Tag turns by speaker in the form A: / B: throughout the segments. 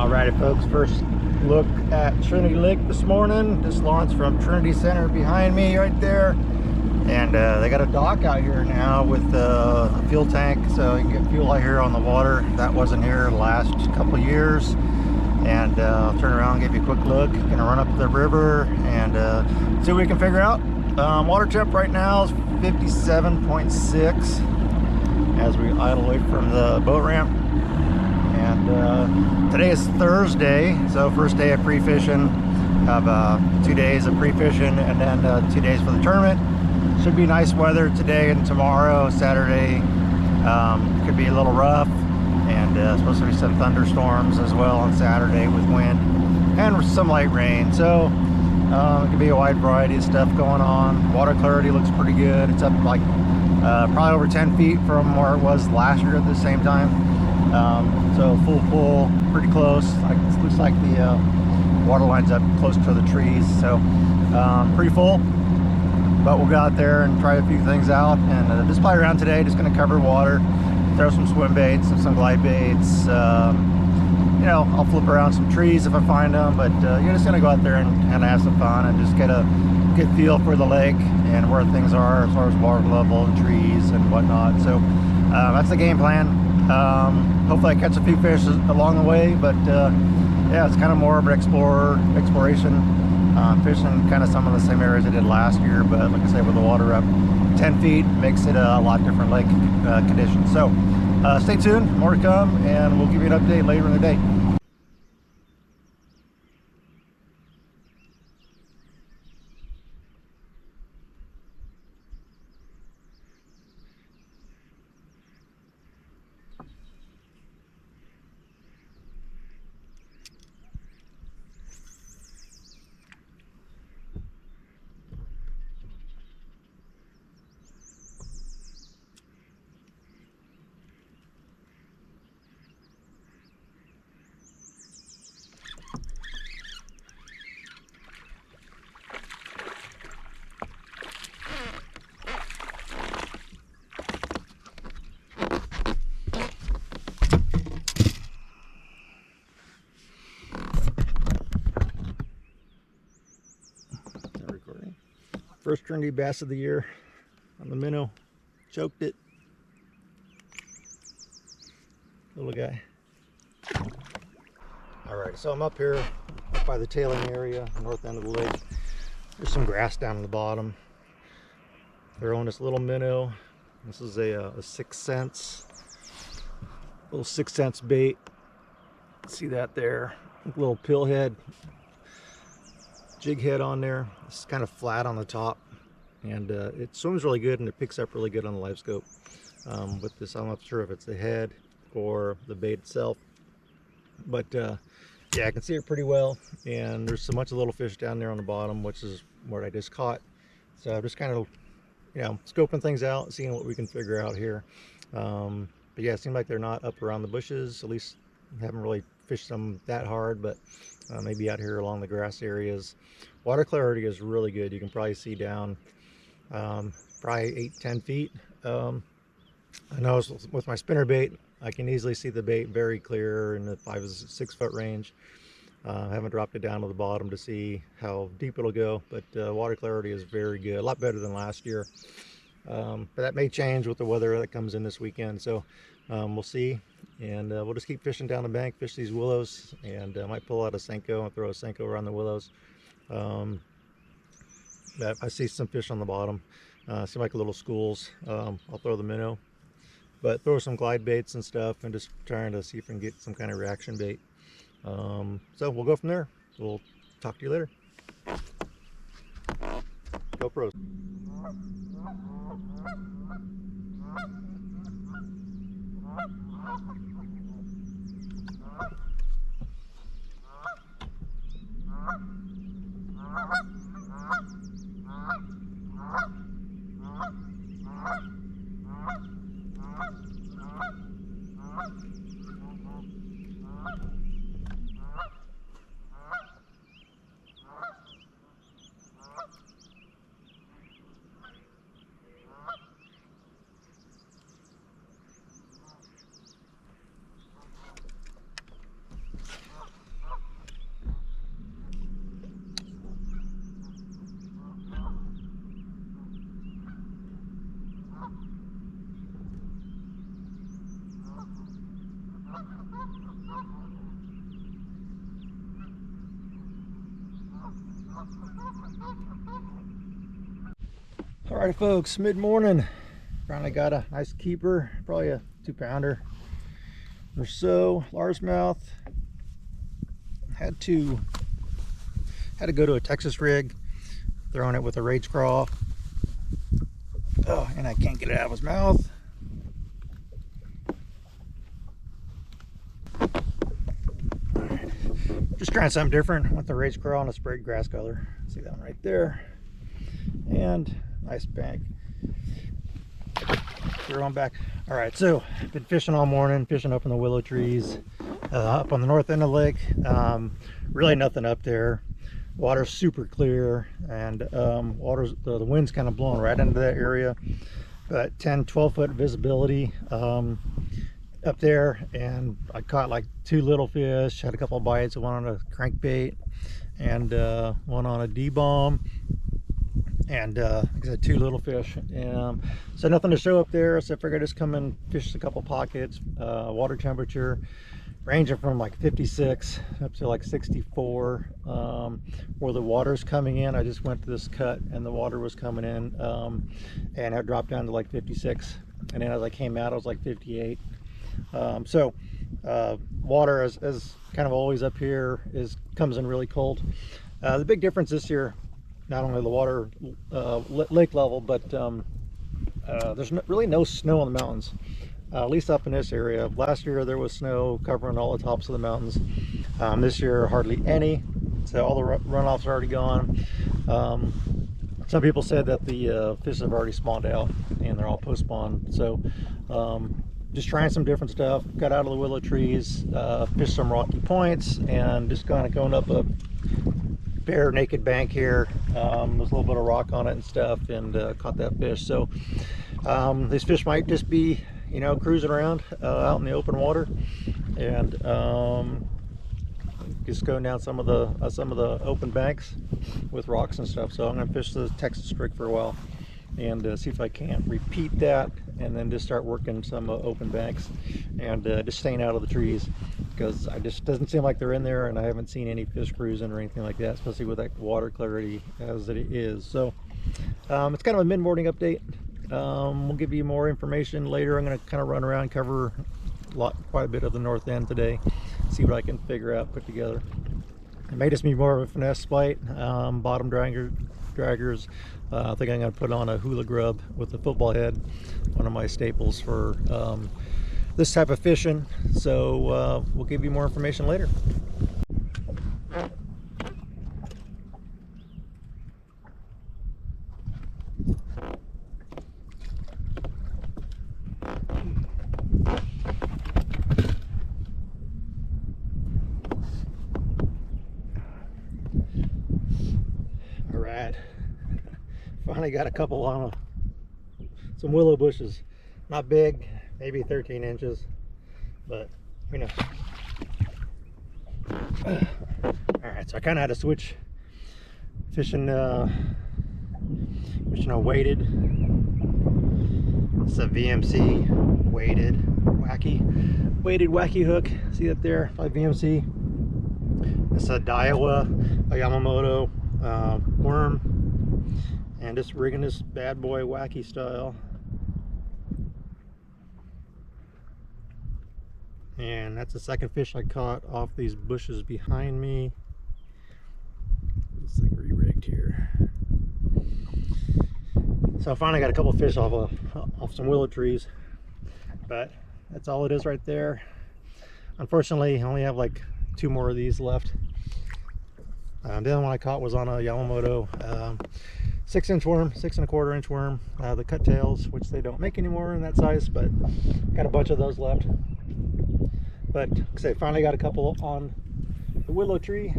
A: Alrighty folks, first look at Trinity Lake this morning. Just launched from Trinity Center behind me right there. And they got a dock out here now with a fuel tank, so you can get fuel out here on the water. That wasn't here the last couple of years. And I'll turn around and give you a quick look. Gonna run up the river and see what we can figure out. Water temp right now is 57.6 as we idle away from the boat ramp. And today is Thursday, so first day of pre-fishing. Have 2 days of pre-fishing and then 2 days for the tournament. Should be nice weather today and tomorrow. Saturday could be a little rough, and supposed to be some thunderstorms as well on Saturday with wind and some light rain. So it could be a wide variety of stuff going on. Water clarity looks pretty good. It's up like probably over 10 feet from where it was last year at the same time. So full pool, pretty close. Looks like the water line's up close to the trees, so pretty full. But we'll go out there and try a few things out, and just play around today. Just going to cover water, throw some swim baits and some glide baits. You know, I'll flip around some trees if I find them, but you're just going to go out there and kind of have some fun and just get a good feel for the lake and where things are as far as water level and trees and whatnot. So that's the game plan. Hopefully I catch a few fish along the way, but yeah, it's kind of more of an exploration, fishing kind of some of the same areas I did last year, but like I say, with the water up 10 feet makes it a lot different lake conditions. So stay tuned, more to come, and we'll give you an update later in the day. First Trinity bass of the year on the minnow. Choked it. Little guy. Alright, so I'm up here up by the tailing area, north end of the lake. There's some grass down in the bottom. Throwing this little minnow. This is a 6 cents. Little 6 cents bait. See that there? Little pill head. Jig head on there. It's kind of flat on the top, and it swims really good and it picks up really good on the live scope. With this, I'm not sure if it's the head or the bait itself, but yeah, I can see it pretty well, and there's so much little fish down there on the bottom, which is what I just caught. So I'm just kind of, you know, scoping things out, seeing what we can figure out here. But yeah, it seems like they're not up around the bushes. At least haven't really fished them that hard, but maybe out here along the grass areas. Water clarity is really good. You can probably see down probably 8-10 feet. I know with my spinner bait I can easily see the bait very clear in the 5 to 6 foot range. I haven't dropped it down to the bottom to see how deep it'll go, but water clarity is very good, a lot better than last year. But that may change with the weather that comes in this weekend, so we'll see. And we'll just keep fishing down the bank, fish these willows, and I might pull out a Senko and throw a Senko around the willows. But I see some fish on the bottom, seem like little schools. I'll throw the minnow, but throw some glide baits and stuff, and just trying to see if we can get some kind of reaction bait. So we'll go from there. We'll talk to you later. GoPros. All right, folks, mid-morning. Finally got a nice keeper, probably a 2-pounder or so, largemouth. Had to go to a Texas rig, throwing it with a rage crawl. Oh, and I can't get it out of his mouth. Just trying something different with the rage crawl and a sprayed grass color. See that one right there. And nice bank. Throw on back. All right, so been fishing all morning, fishing up in the willow trees, up on the north end of the lake. Really nothing up there. Water's super clear, and the wind's kind of blowing right into that area. But 10-12 foot visibility up there, and I caught like 2 little fish, had a couple of bites, one on a crankbait and one on a D-bomb, and like I said, 2 little fish. So nothing to show up there, so I figured I'd just come and fish a couple pockets. Water temperature ranging from like 56 up to like 64. Where the water's coming in, I just went to this cut and the water was coming in, and it dropped down to like 56, and then as I came out I was like 58. Water, as kind of always up here, comes in really cold. The big difference this year, not only the water lake level, but there's really no snow on the mountains, at least up in this area. Last year there was snow covering all the tops of the mountains. This year hardly any, so all the runoffs are already gone. Some people said that the fish have already spawned out and they're all post spawn. So just trying some different stuff. Got out of the willow trees, fished some rocky points, and just kind of going up a bare naked bank here. There's a little bit of rock on it and stuff, and caught that fish. So these fish might just be, you know, cruising around out in the open water, and just going down some of the open banks with rocks and stuff. So I'm gonna fish the Texas Rig for a while and see if I can't repeat that, and then just start working some open banks and just staying out of the trees, because I just doesn't seem like they're in there, and I haven't seen any fish cruising or anything like that, especially with that water clarity as it is. So it's kind of a mid-morning update. We'll give you more information later. I'm going to kind of run around and cover quite a bit of the north end today, see what I can figure out, put together. It may just be more of a finesse bite, bottom draggers. I think I'm going to put on a hula grub with a football head, one of my staples for this type of fishing. So we'll give you more information later. All right, finally got a couple on some willow bushes. Not big, maybe 13 inches, but who knows. All right, so I kind of had to switch fishing a weighted. It's a VMC weighted wacky hook. See that there by VMC? It's a Daiwa, a Yamamoto worm, and just rigging this bad boy wacky style. And that's the second fish I caught off these bushes behind me. This thing re-rigged here. So I finally got a couple fish off some willow trees, but that's all it is right there. Unfortunately, I only have like 2 more of these left. The other one I caught was on a Yamamoto 6-inch worm, 6¼ inch worm. The cut tails, which they don't make anymore in that size, but got a bunch of those left. But like I say, finally got a couple on the willow tree,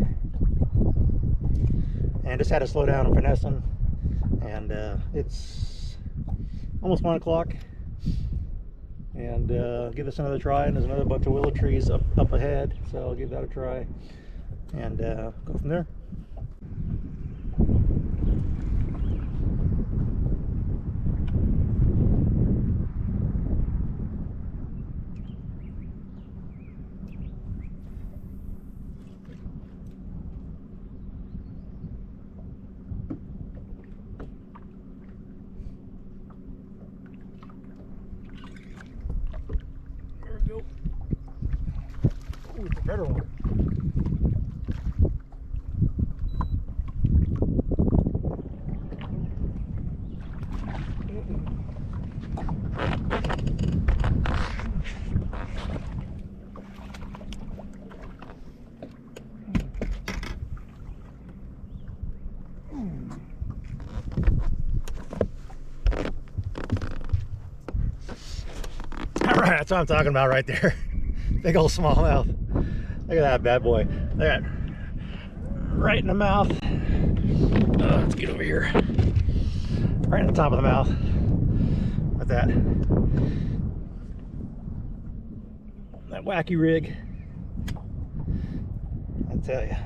A: and just had to slow down and finesse them. And it's almost 1 o'clock, and give this another try. And there's another bunch of willow trees up ahead, so I'll give that a try and go from there. better one. All right, that's what I'm talking about right there. Big old smallmouth. Look at that bad boy. Look at that. Right in the mouth. Let's get over here. Right in the top of the mouth. Like that. That wacky rig. I tell you.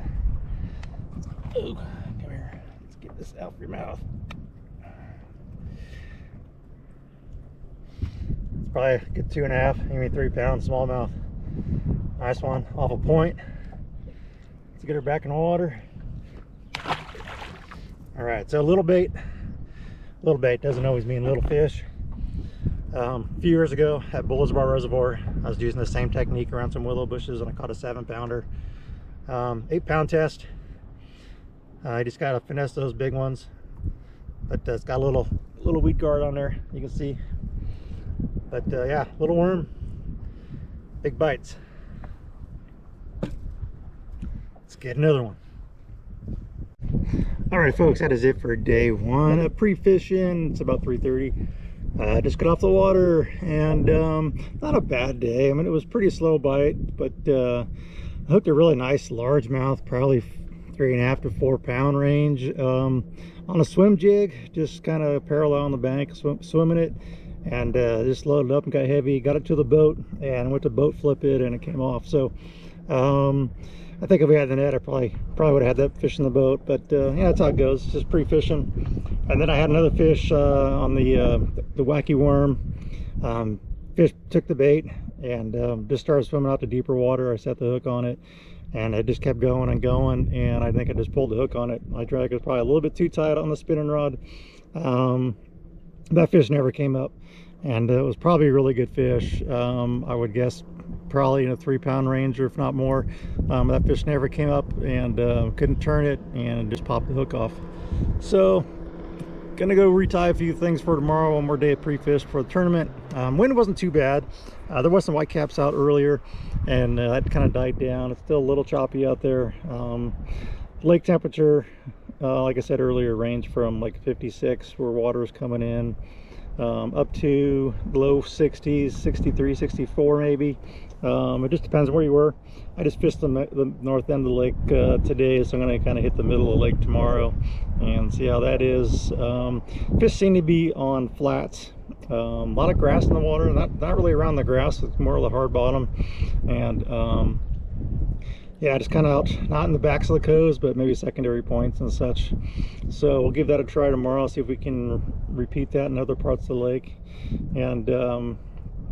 A: Oh, come here. Let's get this out of your mouth. It's probably a good 2.5, maybe 3 pound smallmouth. Nice one, off a point. Let's get her back in the water. All right, so little bait doesn't always mean little fish. A few years ago at Bull's Bar Reservoir, I was using the same technique around some willow bushes and I caught a 7-pounder. 8-pound test. I just gotta finesse those big ones, but it's got a little weed guard on there, you can see. But yeah, little worm, big bites. Let's get another one. All right, folks, that is it for day one of pre-fishing. It's about 3:30. Just got off the water, and not a bad day. I mean, it was pretty slow bite, but I hooked a really nice largemouth, probably 3.5 to 4 pound range, on a swim jig, just kind of parallel on the bank, swimming it, and just loaded up and got heavy. Got it to the boat and went to boat flip it, and it came off. So I think if we had the net, I probably would have had that fish in the boat. But yeah, that's how it goes. It's just pre-fishing. And then I had another fish on the wacky worm. Fish took the bait and just started swimming out to deeper water. I set the hook on it, and it just kept going and going. And I think I just pulled the hook on it. My drag was probably a little bit too tight on the spinning rod. That fish never came up, and it was probably a really good fish. I would guess probably in a 3-pound range, or if not more. That fish never came up, and couldn't turn it, and just popped the hook off. So gonna go retie a few things for tomorrow. One more day of pre-fish for the tournament. Wind wasn't too bad. There was some white caps out earlier, and that kind of died down. It's still a little choppy out there. Lake temperature, like I said earlier, range from like 56 where water is coming in, up to low 60s, 63, 64 maybe. It just depends where you were. I just fished the north end of the lake today, so I'm going to kind of hit the middle of the lake tomorrow and see how that is. Fish seem to be on flats. A lot of grass in the water, not really around the grass, it's more of the hard bottom. And yeah, just kind of out, not in the backs of the coves, but maybe secondary points and such. So we'll give that a try tomorrow, see if we can repeat that in other parts of the lake. And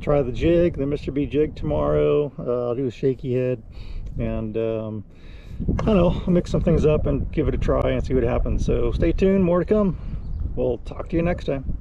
A: try the jig, the Mr. B jig tomorrow. I'll do a shaky head, and I don't know, I'll mix some things up and give it a try and see what happens. So stay tuned, more to come. We'll talk to you next time.